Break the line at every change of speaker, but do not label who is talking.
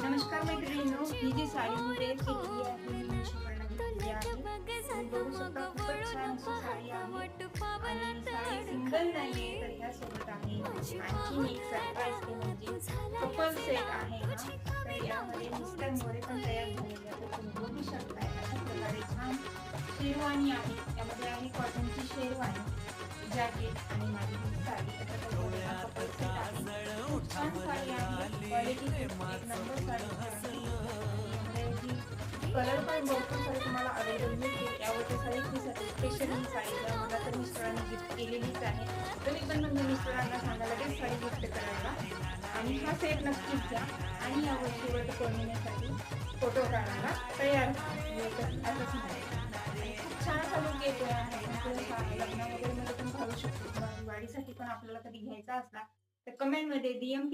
नमस्कार मैत्रिणींनो, ही जी साडी मी वेअर केलेली आहे मी मिशोवरनं घेतलेली आहे. तुम्ही बघू शकता खूपच छान अशी साडी आहे आणि साडी सिंगल नाहीये तर ह्यासोबत आहे आणखीन एक सरप्राईज ते म्हणजे कपल सेट आहे हा. तर यामध्ये मिस्टर मोरे पण तयार झालेले आहे. तर तुम्ही बघू शकता अशा प्रकारे छान शेरवानी आहे. यामध्ये आहे कॉटनची शेरवानी, जॅकेट आणि माझी ही साडी अशा प्रकारे हा कपल सेट आहे. खूप छान साडी आहे, क्वालिटी एक नंबर साडी आहे. कलर पण भरपूर सारे तुम्हाला अवेलेबल मिळतील. यावरती साडी स्पेशल ही साडी मला तर मिस्टरांनी गिफ्ट केलेलीच आहे. तुम्ही पण म्हणजे मिस्टरांना सांगा लगेच साडी गिफ्ट करायला आणि हा सेट नक्कीच घ्या आणि या वर्षी पौर्णिमेसाठी फोटो काढायला तयार असं सांगायचं. खूप छान असा लुक येतो आहे. लग्न वगैरे मध्ये पण घालू शकतो किंवा दिवाळीसाठी पण आपल्याला कधी घ्यायचा असला तर कमेंटमध्ये DM